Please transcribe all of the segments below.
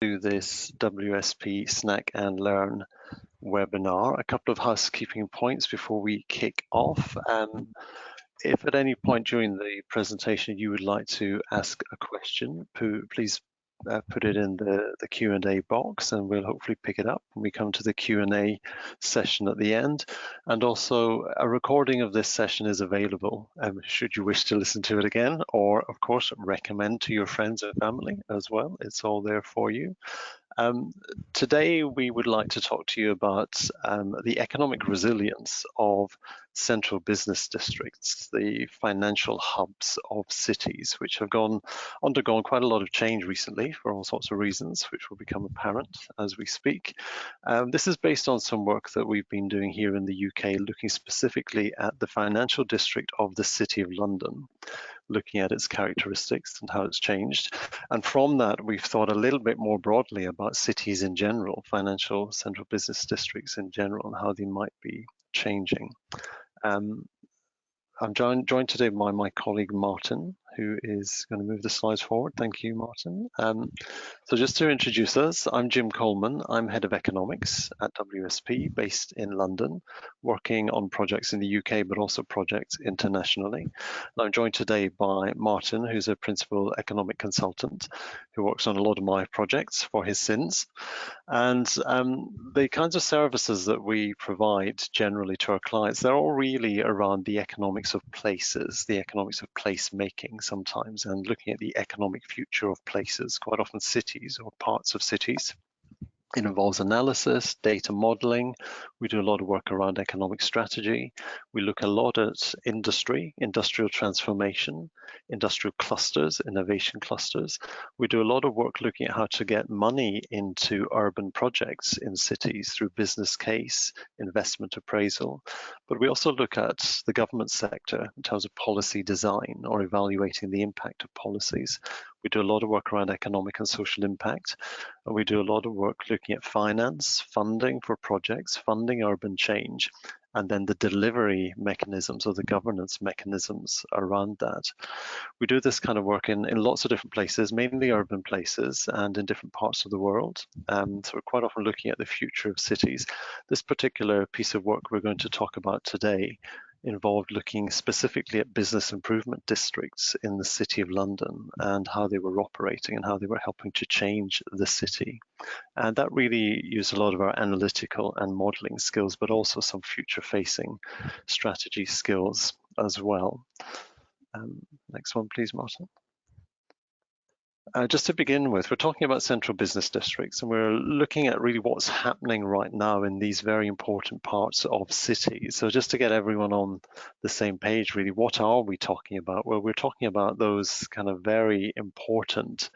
to this WSP Snack and Learn webinar. A couple of housekeeping points before we kick off. If at any point during the presentation you would like to ask a question, please put it in the Q&A box, and we'll hopefully pick it up when we come to the Q&A session at the end. And also, a recording of this session is available should you wish to listen to it again, or of course recommend to your friends and family as well. It's all there for you. Today we would like to talk to you about the economic resilience of central business districts, the financial hubs of cities, which have undergone quite a lot of change recently for all sorts of reasons, which will become apparent as we speak. This is based on some work that we've been doing here in the UK, looking specifically at the financial district of the City of London, looking at its characteristics and how it's changed. And from that, we've thought a little bit more broadly about cities in general, financial central business districts in general, and how they might be changing. I'm joined today by my colleague Martin, who is going to move the slides forward. Thank you, Martin. So just to introduce us, I'm Jim Coleman. I'm Head of Economics at WSP, based in London, working on projects in the UK, but also projects internationally. And I'm joined today by Martin, who's a Principal Economic Consultant, who works on a lot of my projects for his sins. And the kinds of services that we provide generally to our clients, they're all really around the economics of places, the economics of place making sometimes, and looking at the economic future of places, quite often cities or parts of cities. It involves analysis, data modeling. We do a lot of work around economic strategy. We look a lot at industry, industrial transformation, industrial clusters, innovation clusters. We do a lot of work looking at how to get money into urban projects in cities through business case, investment appraisal. But we also look at the government sector in terms of policy design or evaluating the impact of policies. We do a lot of work around economic and social impact, and we do a lot of work looking at finance, funding for projects, funding urban change, and then the delivery mechanisms or the governance mechanisms around that. We do this kind of work in lots of different places, mainly urban places and in different parts of the world. So we're quite often looking at the future of cities. This particular piece of work we're going to talk about today involved looking specifically at business improvement districts in the City of London and how they were operating and how they were helping to change the city. And that really used a lot of our analytical and modeling skills, but also some future-facing strategy skills as well. Next one, please, Martin. Just to begin with, we're talking about central business districts, and we're looking at really what's happening right now in these very important parts of cities. So just to get everyone on the same page, really, what are we talking about? Well, we're talking about those kind of very important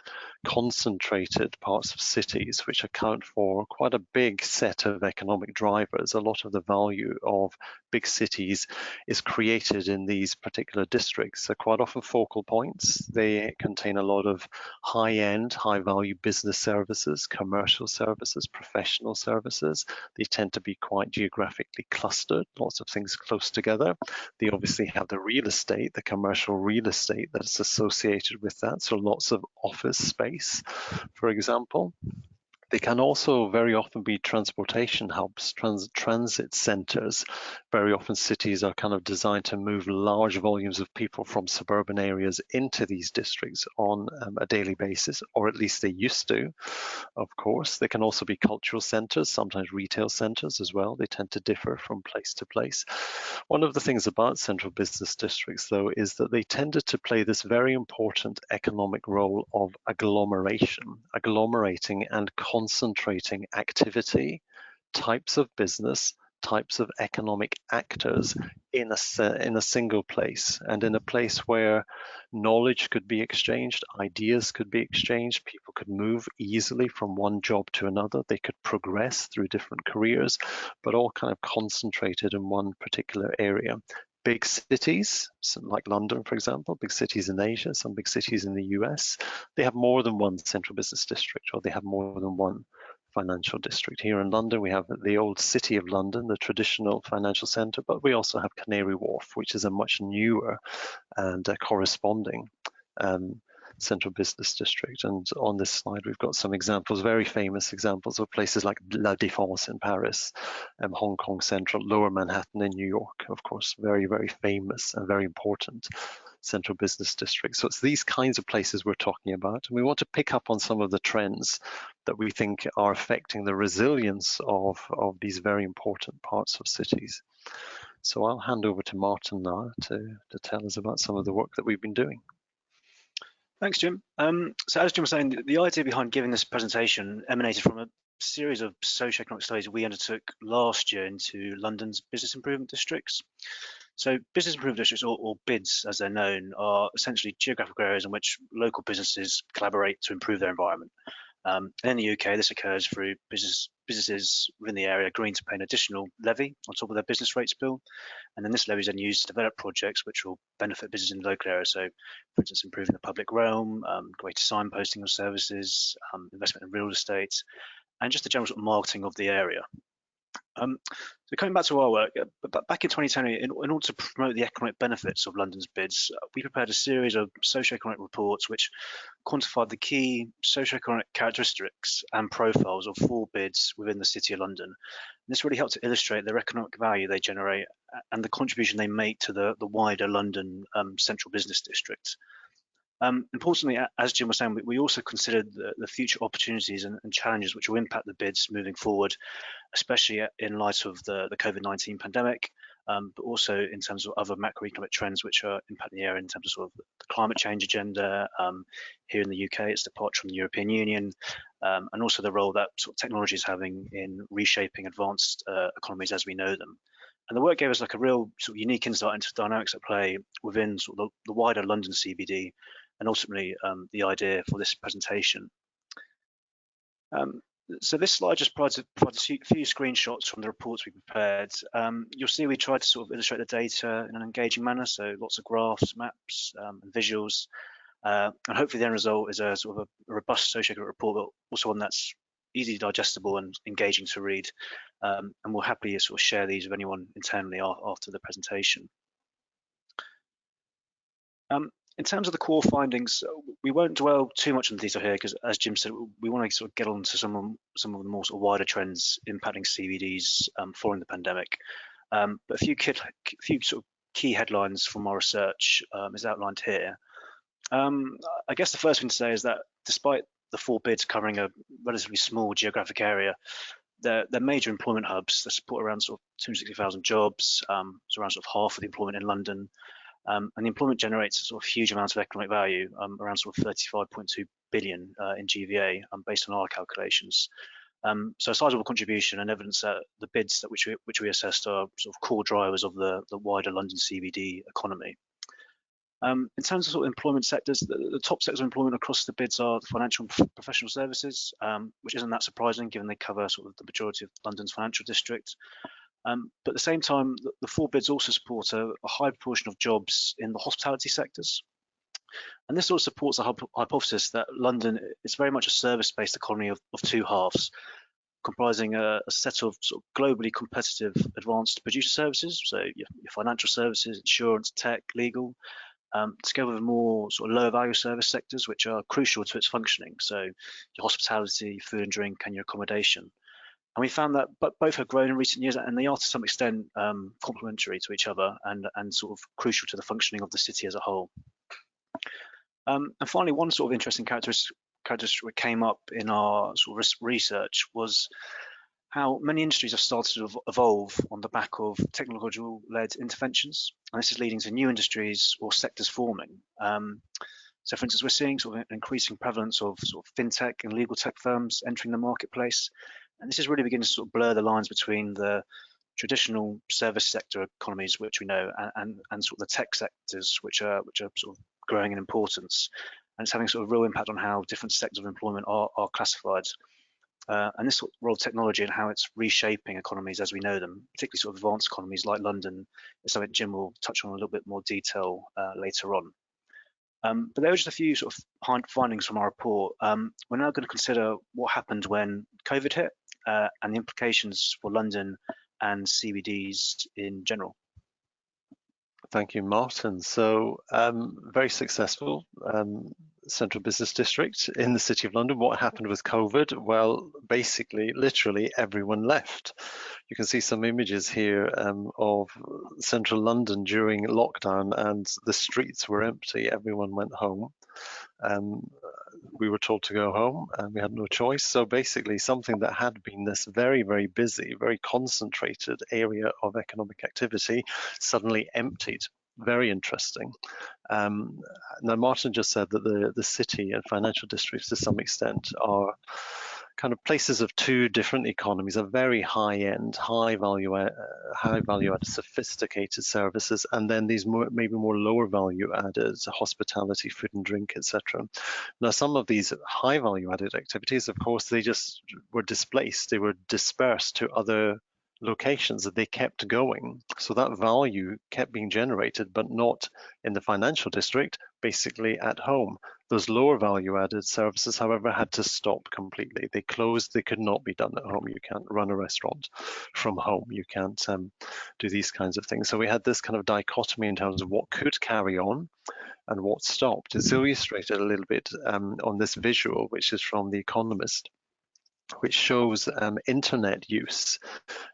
concentrated parts of cities which account for quite a big set of economic drivers. A lot of the value of big cities is created in these particular districts. They're quite often focal points. They contain a lot of high-end, high-value business services, commercial services, professional services. They tend to be quite geographically clustered, lots of things close together. They obviously have the real estate, the commercial real estate that's associated with that, so lots of office space, for example. They can also very often be transportation hubs, transit centers. Very often cities are kind of designed to move large volumes of people from suburban areas into these districts on a daily basis, or at least they used to, of course. They can also be cultural centers, sometimes retail centers as well. They tend to differ from place to place. One of the things about central business districts, though, is that they tended to play this very important economic role of agglomeration, agglomerating and concentrating activity, types of business, types of economic actors in a single place, and in a place where knowledge could be exchanged, ideas could be exchanged, people could move easily from one job to another, they could progress through different careers, but all kind of concentrated in one particular area. Big cities, like London, for example, big cities in Asia, some big cities in the US, they have more than one central business district, or they have more than one financial district. Here in London, we have the old City of London, the traditional financial centre, but we also have Canary Wharf, which is a much newer and corresponding central business district. And on this slide, we've got some examples, very famous examples of places like La Défense in Paris, Hong Kong Central, Lower Manhattan in New York, of course, very, very famous and very important central business districts. So it's these kinds of places we're talking about. And we want to pick up on some of the trends that we think are affecting the resilience of these very important parts of cities. So I'll hand over to Martin now to tell us about some of the work that we've been doing. Thanks, Jim. So as Jim was saying, the idea behind giving this presentation emanated from a series of socioeconomic studies we undertook last year into London's business improvement districts. So business improvement districts, or BIDs as they're known, are essentially geographical areas in which local businesses collaborate to improve their environment. And in the UK, this occurs through businesses within the area agreeing to pay an additional levy on top of their business rates bill. And then this levy is then used to develop projects which will benefit businesses in the local area. So, for instance, improving the public realm, greater signposting of services, investment in real estate, and just the general sort of marketing of the area. So coming back to our work, but back in 2020, in order to promote the economic benefits of London's bids, we prepared a series of socioeconomic reports which quantified the key socioeconomic characteristics and profiles of 4 bids within the City of London. And this really helped to illustrate their economic value they generate and the contribution they make to the wider London central business district. Importantly, as Jim was saying, we also considered the future opportunities and challenges which will impact the bids moving forward, especially in light of the COVID-19 pandemic, but also in terms of other macroeconomic trends which are impacting the area in terms of sort of the climate change agenda. Here in the UK, it's departure from the European Union, and also the role that sort of technology is having in reshaping advanced economies as we know them. And the work gave us like a real sort of unique insight into dynamics at play within sort of the wider London CBD, and ultimately the idea for this presentation. So this slide just provides a few screenshots from the reports we prepared. You'll see we tried to sort of illustrate the data in an engaging manner, so lots of graphs, maps, and visuals. And hopefully the end result is a sort of a robust socioeconomic report, but also one that's easily digestible and engaging to read. And we'll happily sort of share these with anyone internally after the presentation. In terms of the core findings, we won't dwell too much on the detail here because, as Jim said, we want to sort of get on to some of the more sort of wider trends impacting CBDs following the pandemic. But a few sort of key headlines from our research is outlined here. I guess the first thing to say is that despite the 4 bids covering a relatively small geographic area, they're major employment hubs that support around sort of 260,000 jobs, so around sort of half of the employment in London. And the employment generates a sort of huge amount of economic value, around sort of 35.2 billion in GVA, based on our calculations. So a sizable contribution and evidence that the bids that which we assessed are sort of core drivers of the wider London CBD economy. In terms of sort of employment sectors, the top sectors of employment across the bids are financial and professional services, which isn't that surprising given they cover sort of the majority of London's financial district. But at the same time, the 4 bids also support a high proportion of jobs in the hospitality sectors. And this sort of supports the hypothesis that London is very much a service-based economy of 2 halves, comprising a set of sort of globally competitive advanced producer services, so your financial services, insurance, tech, legal, together with more sort of lower value service sectors, which are crucial to its functioning, so your hospitality, food and drink, and your accommodation. And we found that both have grown in recent years, and they are to some extent complementary to each other and sort of crucial to the functioning of the city as a whole. And finally, one sort of interesting characteristic that came up in our sort of research was how many industries have started to evolve on the back of technological-led interventions. And this is leading to new industries or sectors forming. So for instance, we're seeing sort of an increasing prevalence of sort of fintech and legal tech firms entering the marketplace. And this is really beginning to sort of blur the lines between the traditional service sector economies, which we know, and sort of the tech sectors, which are sort of growing in importance. And it's having sort of real impact on how different sectors of employment are classified. And this sort of role of technology and how it's reshaping economies as we know them, particularly sort of advanced economies like London, is something Jim will touch on a little bit more detail later on. But there are just a few sort of findings from our report. We're now going to consider what happened when COVID hit and the implications for London and CBDs in general. Thank you, Martin. So very successful central business district in the City of London. What happened with COVID? Well, basically, literally everyone left. You can see some images here of central London during lockdown, and the streets were empty. Everyone went home. Um, we were told to go home, and we had no choice. So basically, something that had been this very, very busy, very concentrated area of economic activity suddenly emptied. Very interesting. Um, Now, Martin just said that the city and financial districts, to some extent, are kind of places of two different economies: a very high end, high value added, sophisticated services, and then these maybe more lower value added hospitality, food and drink, etc. Now, some of these high value added activities, of course, they just were displaced, they were dispersed to other locations that they kept going. So that value kept being generated, but not in the financial district, basically at home. Those lower value added services, however, had to stop completely. They closed, they could not be done at home. You can't run a restaurant from home. You can't do these kinds of things. So we had this kind of dichotomy in terms of what could carry on and what stopped. It's illustrated a little bit on this visual, which is from The Economist, which shows internet use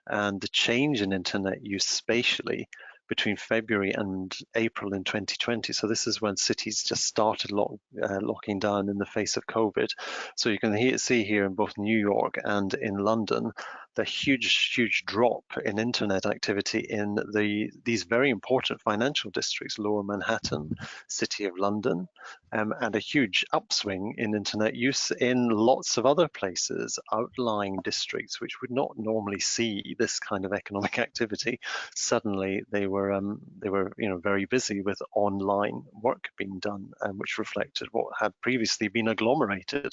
and the change in internet use spatially between February and April in 2020. So this is when cities just started locking down in the face of COVID. So you can see here in both New York and in London the huge drop in internet activity in these very important financial districts: Lower Manhattan, City of London, and a huge upswing in internet use in lots of other places, outlying districts, which would not normally see this kind of economic activity. Suddenly, they were very busy with online work being done, which reflected what had previously been agglomerated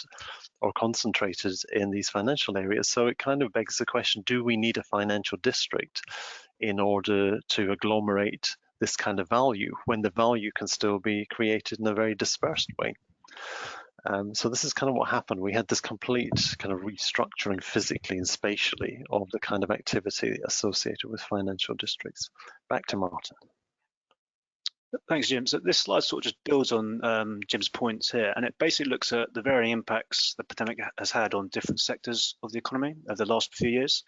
or concentrated in these financial areas. So it kind of begs the question: do we need a financial district in order to agglomerate this kind of value when the value can still be created in a very dispersed way? So this is kind of what happened. We had this complete kind of restructuring physically and spatially of the kind of activity associated with financial districts. Back to Martin. Thanks, Jim. So this slide sort of just builds on Jim's points here, and it basically looks at the varying impacts the pandemic has had on different sectors of the economy over the last few years.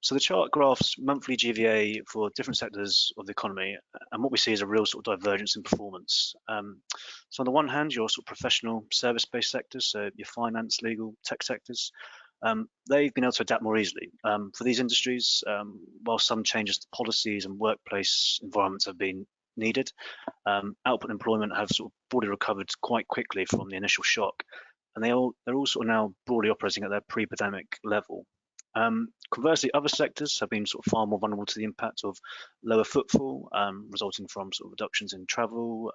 So the chart graphs monthly GVA for different sectors of the economy, and what we see is a real sort of divergence in performance. So on the one hand, your sort of professional service-based sectors, so your finance, legal, tech sectors, they've been able to adapt more easily. For these industries, while some changes to policies and workplace environments have been needed, output and employment have sort of broadly recovered quite quickly from the initial shock, and they're all sort of now broadly operating at their pre-pandemic level. Conversely, other sectors have been sort of far more vulnerable to the impact of lower footfall, resulting from sort of reductions in travel,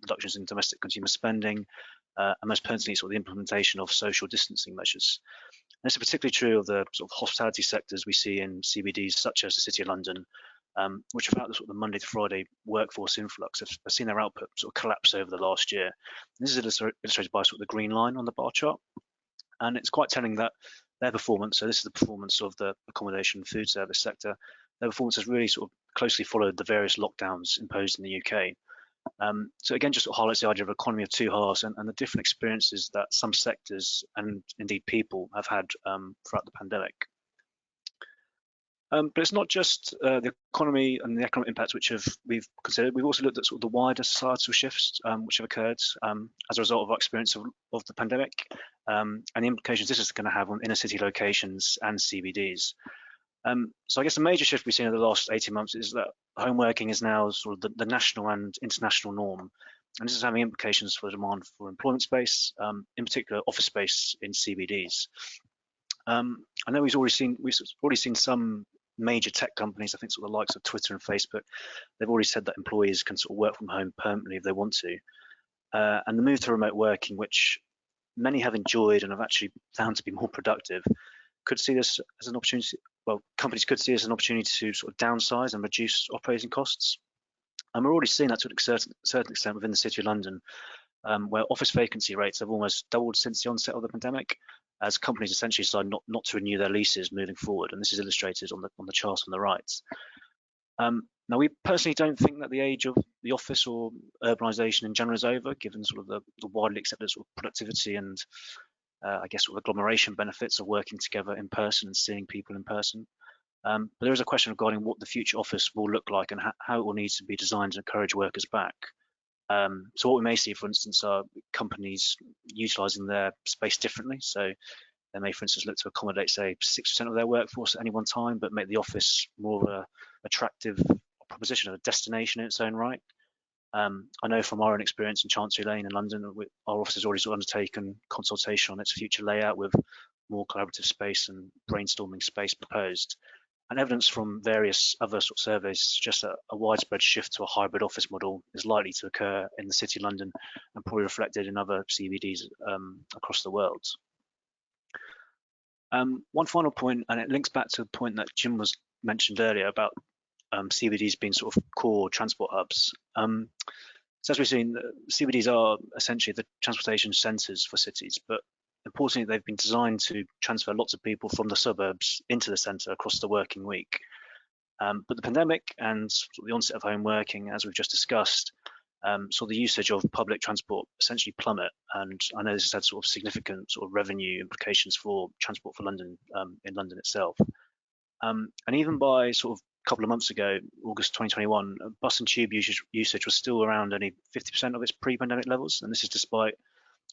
reductions in domestic consumer spending, and most pertinently, sort of the implementation of social distancing measures. And this is particularly true of the sort of hospitality sectors we see in CBDs such as the City of London, which without the sort of the Monday to Friday workforce influx have seen their output sort of collapse over the last year. And this is illustrated by sort of the green line on the bar chart. And it's quite telling that their performance, so this is the performance of the accommodation and food service sector, their performance has really sort of closely followed the various lockdowns imposed in the UK. So again, just sort of highlights the idea of economy of two halves and the different experiences that some sectors and indeed people have had throughout the pandemic. But it's not just the economy and the economic impacts which we've considered. We've also looked at sort of the wider societal shifts which have occurred as a result of our experience of the pandemic, and the implications this is going to have on inner city locations and CBDs. So I guess the major shift we've seen in the last 18 months is that home working is now sort of the national and international norm. And this is having implications for the demand for employment space, in particular office space in CBDs. I know we've already seen some major tech companies, I think sort of the likes of Twitter and Facebook, they've already said that employees can sort of work from home permanently if they want to. And the move to remote working, which many have enjoyed and have actually found to be more productive, could see this as an opportunity. Well, companies could see this as an opportunity to sort of downsize and reduce operating costs. And we're already seeing that to a certain extent within the City of London, where office vacancy rates have almost doubled since the onset of the pandemic, as companies essentially decide not to renew their leases moving forward. And this is illustrated on the chart on the right. Now, we personally don't think that the age of the office or urbanisation in general is over, given sort of the widely accepted sort of productivity and I guess sort of agglomeration benefits of working together in person and seeing people in person. But there is a question regarding what the future office will look like and how it will need to be designed to encourage workers back. So what we may see, for instance, are companies utilising their space differently. So they may, for instance, look to accommodate, say, 6% of their workforce at any one time, but make the office more of a attractive proposition, a destination in its own right. I know from our own experience in Chancery Lane in London, our office has already sort of undertaken consultation on its future layout with more collaborative space and brainstorming space proposed. And evidence from various other sort of surveys suggests that a widespread shift to a hybrid office model is likely to occur in the City of London and probably reflected in other CBDs across the world. One final point, and it links back to the point that Jim was mentioned earlier about CBDs being sort of core transport hubs. So as we've seen, CBDs are essentially the transportation centres for cities, but importantly, they've been designed to transfer lots of people from the suburbs into the centre across the working week. But the pandemic and the onset of home working, as we've just discussed, saw the usage of public transport essentially plummet. And I know this has had sort of significant sort of revenue implications for transport for London, in London itself. And even by sort of a couple of months ago, August 2021, bus and tube usage was still around only 50% of its pre-pandemic levels. And this is despite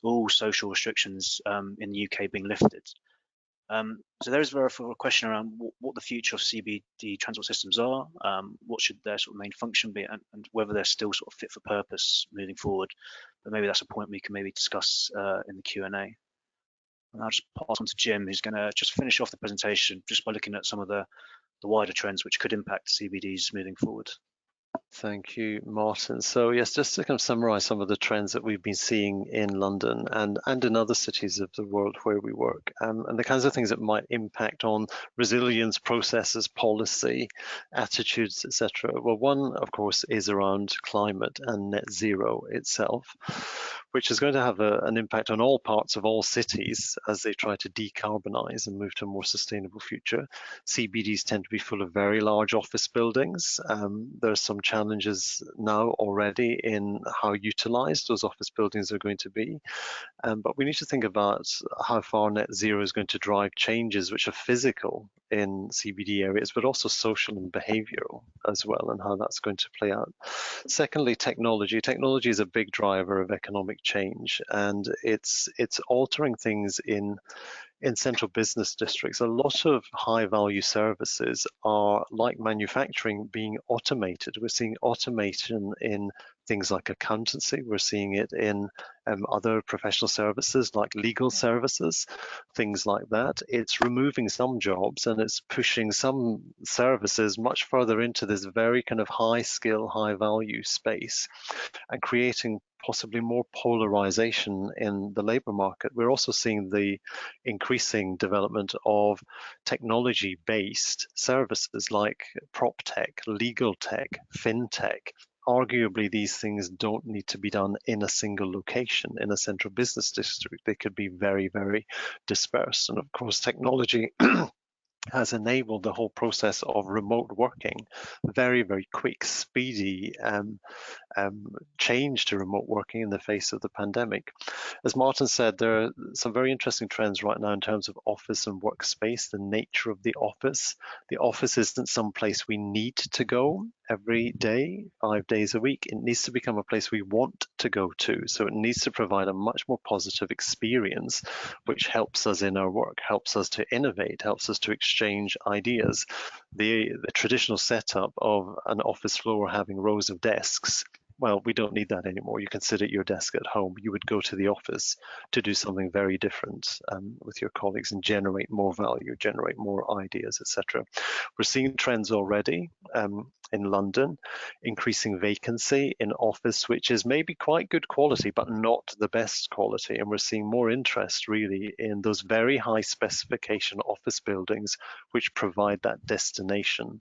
all social restrictions in the UK being lifted. So there is therefore a question around what the future of CBD transport systems are, what should their sort of main function be, and whether they're still sort of fit for purpose moving forward. But maybe that's a point we can maybe discuss in the Q&A. And I'll just pass on to Jim, who's going to just finish off the presentation just by looking at some of the wider trends which could impact CBDs moving forward. Thank you, Martin. So yes, just to kind of summarize some of the trends that we've been seeing in London and in other cities of the world where we work, and the kinds of things that might impact on resilience, processes, policy, attitudes, etc. Well, one, of course, is around climate and net zero itself, which is going to have an impact on all parts of all cities as they try to decarbonize and move to a more sustainable future. CBDs tend to be full of very large office buildings. There are some challenges now already in how utilized those office buildings are going to be. But we need to think about how far net zero is going to drive changes which are physical in CBD areas, but also social and behavioral as well, and how that's going to play out. Secondly, technology. Technology is a big driver of economic change, and it's altering things in central business districts. A lot of high value services are, like manufacturing, being automated. We're seeing automation in things like accountancy. We're seeing it in other professional services like legal services, things like that. It's removing some jobs and it's pushing some services much further into this very kind of high skill, high value space and creating possibly more polarization in the labor market. We're also seeing the increasing development of technology-based services like prop tech, legal tech, fintech. Arguably, these things don't need to be done in a single location, in a central business district. They could be very, very dispersed. And of course, technology has enabled the whole process of remote working, very, very quick, speedy change to remote working in the face of the pandemic. As Martin said, there are some very interesting trends right now in terms of office and workspace, the nature of the office. The office isn't some place we need to go every day, 5 days a week. It needs to become a place we want to go to. So it needs to provide a much more positive experience, which helps us in our work, helps us to innovate, helps us to exchange ideas. The traditional setup of an office floor having rows of desks, well, we don't need that anymore. You can sit at your desk at home. You would go to the office to do something very different with your colleagues and generate more value, generate more ideas, etc. We're seeing trends already in London, increasing vacancy in office, which is maybe quite good quality, but not the best quality. And we're seeing more interest really in those very high specification office buildings, which provide that destination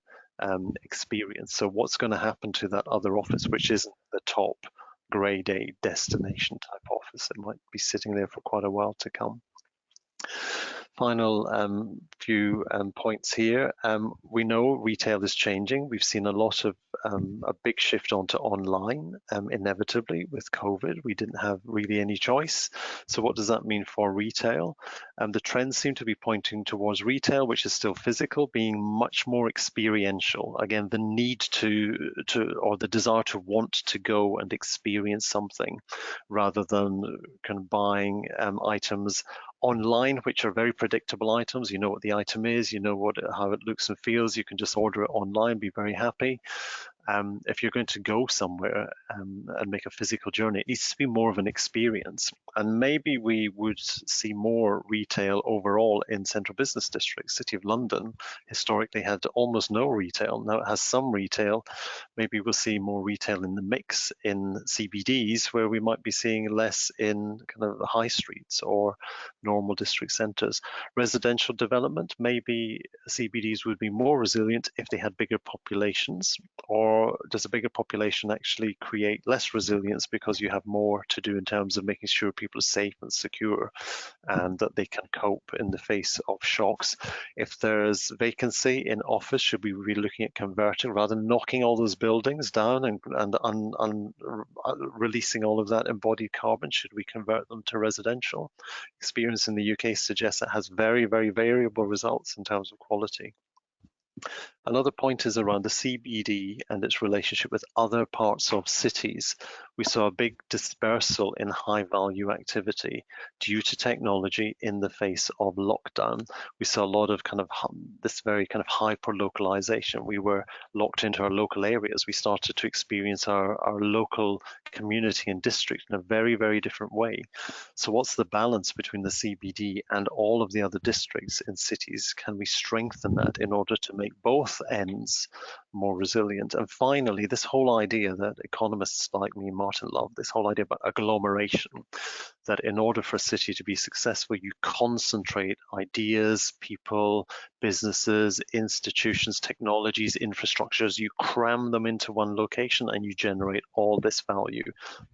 experience. So what's going to happen to that other office, which isn't the top grade A destination type office? It might be sitting there for quite a while to come. Final few points here. We know retail is changing. We've seen a lot of a big shift onto online, inevitably with COVID. We didn't have really any choice. So what does that mean for retail? The trends seem to be pointing towards retail, which is still physical, being much more experiential. Again, the need or the desire to want to go and experience something rather than kind of buying items online, which are very predictable items. You know what the item is, you know how it looks and feels. You can just order it online, be very happy. If you're going to go somewhere and make a physical journey, it needs to be more of an experience. And maybe we would see more retail overall in central business districts. City of London historically had almost no retail. Now it has some retail. Maybe we'll see more retail in the mix in CBDs, where we might be seeing less in kind of the high streets or normal district centres. Residential development, maybe CBDs would be more resilient if they had bigger populations, or does a bigger population actually create less resilience because you have more to do in terms of making sure people are safe and secure and that they can cope in the face of shocks? If there's vacancy in office, should we be looking at converting rather than knocking all those buildings down and releasing all of that embodied carbon? Should we convert them to residential? Experience in the UK suggests it has very, very variable results in terms of quality. Another point is around the CBD and its relationship with other parts of cities. We saw a big dispersal in high value activity due to technology in the face of lockdown. We saw a lot of this very kind of hyper localization. We were locked into our local areas. We started to experience our local community and district in a very, very different way. So what's the balance between the CBD and all of the other districts in cities? Can we strengthen that in order to make both ends more resilient? And finally, this whole idea that economists like me, Martin, love, this whole idea about agglomeration, that in order for a city to be successful, you concentrate ideas, people, businesses, institutions, technologies, infrastructures, you cram them into one location and you generate all this value.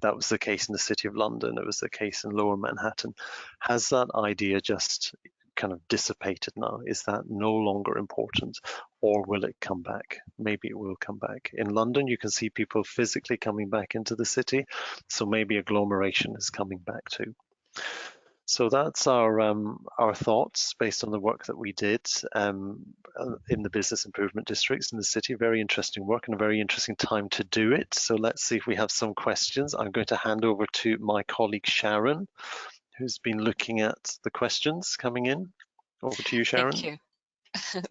That was the case in the City of London. It was the case in Lower Manhattan. Has that idea just kind of dissipated now? Is that no longer important, or will it come back? Maybe it will come back. In London, you can see people physically coming back into the city, so maybe agglomeration is coming back too. So that's our thoughts based on the work that we did in the business improvement districts in the city. Very interesting work and a very interesting time to do it. So let's see if we have some questions. I'm going to hand over to my colleague Sharon, who's been looking at the questions coming in. Over to you, Sharon. Thank you.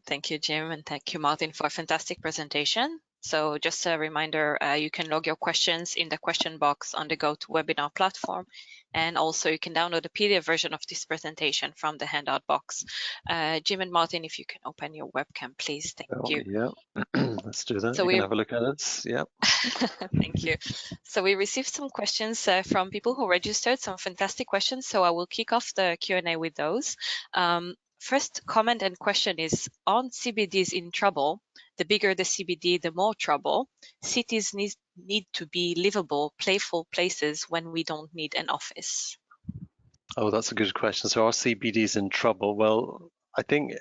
Thank you, Jim, and thank you, Martin, for a fantastic presentation. So just a reminder, you can log your questions in the question box on the GoToWebinar platform. And also you can download a PDF version of this presentation from the handout box. Jim and Martin, if you can open your webcam, please. Thank you. Yeah, let's do that. So you can have a look at it. Yeah. Thank you. So we received some questions from people who registered, some fantastic questions. So I will kick off the Q&A with those. First comment and question is, aren't CBDs in trouble? The bigger the CBD, the more trouble. Cities need to be livable, playful places when we don't need an office. Oh, that's a good question. So are CBDs in trouble? Well, I think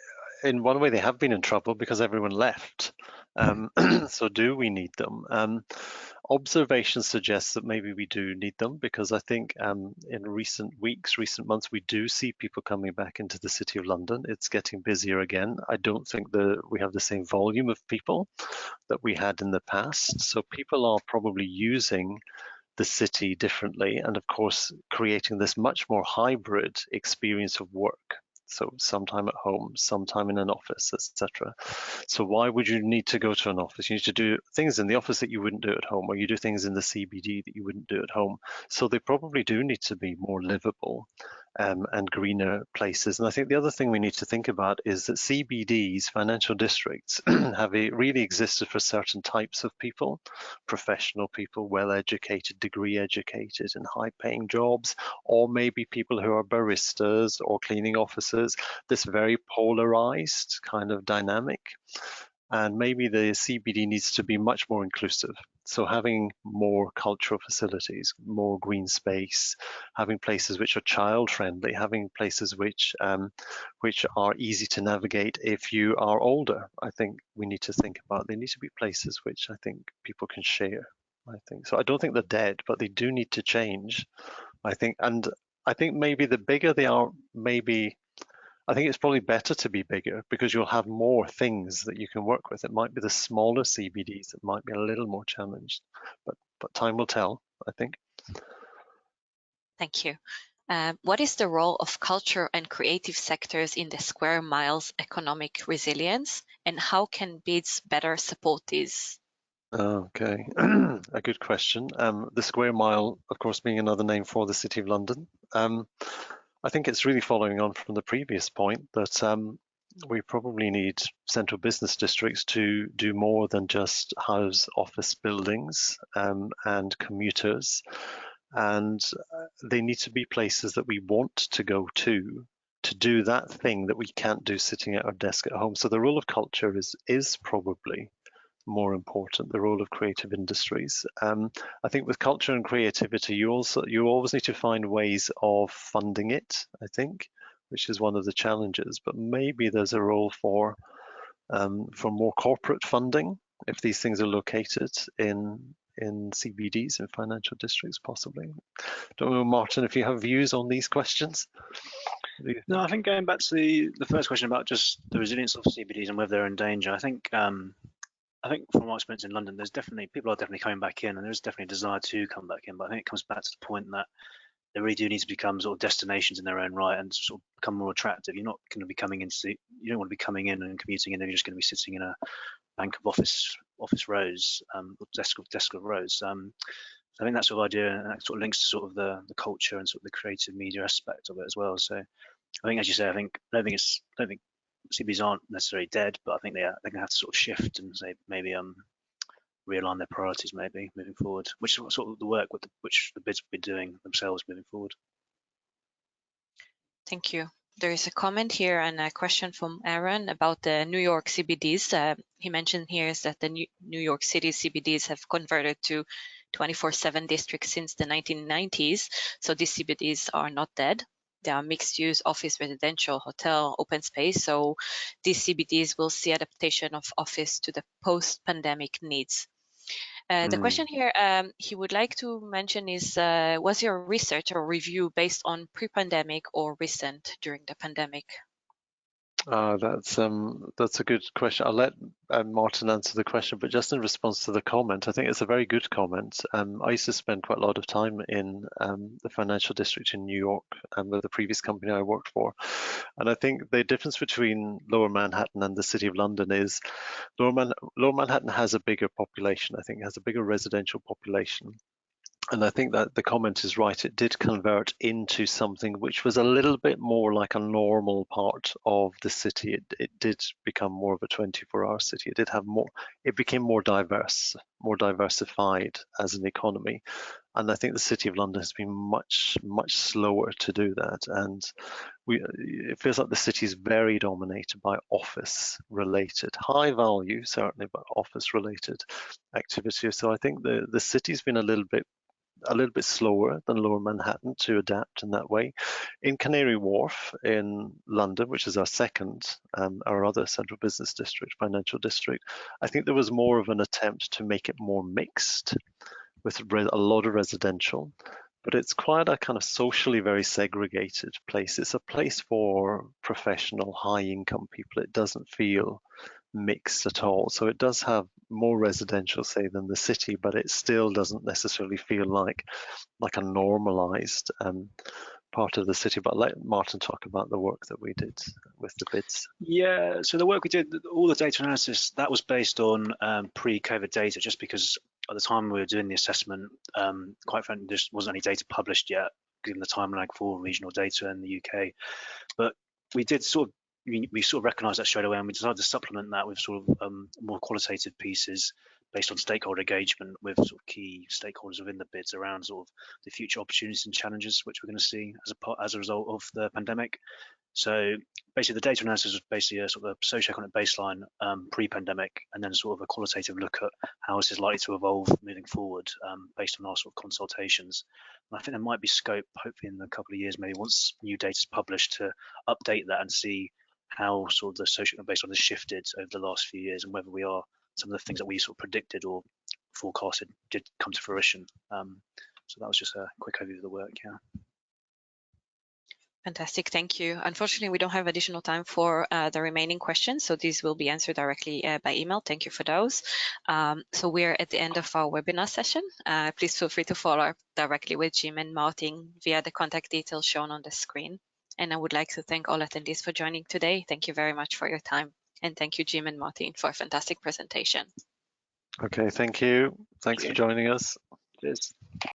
in one way they have been in trouble because everyone left. So do we need them? Observation suggests that maybe we do need them, because I think in recent weeks, recent months, we do see people coming back into the City of London. It's getting busier again. I don't think that we have the same volume of people that we had in the past. So people are probably using the city differently, and of course creating this much more hybrid experience of work. So sometime at home, sometime in an office, etc. So why would you need to go to an office? You need to do things in the office that you wouldn't do at home, or you do things in the CBD that you wouldn't do at home. So they probably do need to be more livable and greener places. And I think the other thing we need to think about is that CBDs, financial districts, have really existed for certain types of people, professional people, well-educated, degree-educated in high-paying jobs, or maybe people who are baristas or cleaning officers, this very polarized kind of dynamic. And maybe the CBD needs to be much more inclusive. So having more cultural facilities, more green space, having places which are child friendly, having places which are easy to navigate if you are older. I think we need to think about, they need to be places which I think people can share. I think so. I don't think they're dead, but they do need to change. I think, and I think maybe the bigger they are, maybe I think it's probably better to be bigger because you'll have more things that you can work with. It might be the smaller CBDs that might be a little more challenged, but time will tell, I think. Thank you. What is the role of culture and creative sectors in the square miles economic resilience, and how can bids better support these? Okay, a good question. The square mile, of course, being another name for the City of London. I think it's really following on from the previous point that we probably need central business districts to do more than just house office buildings and commuters. And they need to be places that we want to go to do that thing that we can't do sitting at our desk at home. So the role of culture is probably more important, the role of creative industries. I think with culture and creativity, you always need to find ways of funding it, I think, which is one of the challenges. But maybe there's a role for more corporate funding if these things are located in CBDs, in financial districts, possibly. Don't know, Martin, if you have views on these questions. No, I think going back to the first question about just the resilience of CBDs and whether they're in danger, I think from my experience in London, people are definitely coming back in, and there's definitely a desire to come back in. But I think it comes back to the point that they really do need to become sort of destinations in their own right and sort of become more attractive. You're not going to be you don't want to be coming in and commuting in, and you're just going to be sitting in a bank of office rows, or desk of rows. So I think that sort of idea, and that sort of links to sort of the culture and sort of the creative media aspect of it as well. So I think, as you say, I don't think CBs aren't necessarily dead, but I think they're going to have to sort of shift and say maybe realign their priorities maybe moving forward, which is sort of the work which the bids will be doing themselves moving forward. Thank you. There is a comment here and a question from Aaron about the New York CBDs. He mentioned here is that the New York City CBDs have converted to 24/7 districts since the 1990s. So these CBDs are not dead. They are mixed use, office, residential, hotel, open space. So these CBDs will see adaptation of office to the post-pandemic needs. The question here he would like to mention is, was your research or review based on pre-pandemic or recent during the pandemic? That's a good question. I'll let Martin answer the question, but just in response to the comment, I think it's a very good comment. I used to spend quite a lot of time in the financial district in New York with the previous company I worked for. And I think the difference between Lower Manhattan and the City of London is Lower Manhattan has a bigger population. I think it has a bigger residential population. And I think that the comment is right. It did convert into something which was a little bit more like a normal part of the city. It did become more of a 24-hour city. It did have more, it became more diverse, more diversified as an economy. And I think the City of London has been much, much slower to do that. And it feels like the city is very dominated by office related, high value certainly, but office related activity. So I think the city's been a little bit slower than Lower Manhattan to adapt in that way. In Canary Wharf in London, which is our other central business district, financial district, I think there was more of an attempt to make it more mixed with a lot of residential, but it's quite a kind of socially very segregated place. It's a place for professional, high income people. It doesn't feel mixed at all. So it does have more residential, say, than the city, but it still doesn't necessarily feel like a normalized part of the city. But let Martin talk about the work that we did with the bids. Yeah, so the work we did, all the data analysis, that was based on pre-COVID data, just because at the time we were doing the assessment, quite frankly, there wasn't any data published yet, given the time lag for regional data in the UK. But we did we sort of recognised that straight away, and we decided to supplement that with sort of more qualitative pieces based on stakeholder engagement with sort of key stakeholders within the bids around sort of the future opportunities and challenges which we're going to see as a result of the pandemic. So basically, the data analysis was basically a sort of a socioeconomic baseline pre-pandemic, and then sort of a qualitative look at how this is likely to evolve moving forward based on our sort of consultations. And I think there might be scope, hopefully in a couple of years, maybe once new data is published, to update that and see how sort of the socioeconomic baseline has shifted over the last few years, and whether we are some of the things that we sort of predicted or forecasted did come to fruition. So that was just a quick overview of the work. Yeah. Fantastic, thank you. Unfortunately, we don't have additional time for the remaining questions, so these will be answered directly by email. Thank you for those. So we're at the end of our webinar session. Please feel free to follow up directly with Jim and Martin via the contact details shown on the screen. And I would like to thank all attendees for joining today. Thank you very much for your time. And thank you, Jim and Martin, for a fantastic presentation. Okay, thank you. Thanks for joining us. Cheers.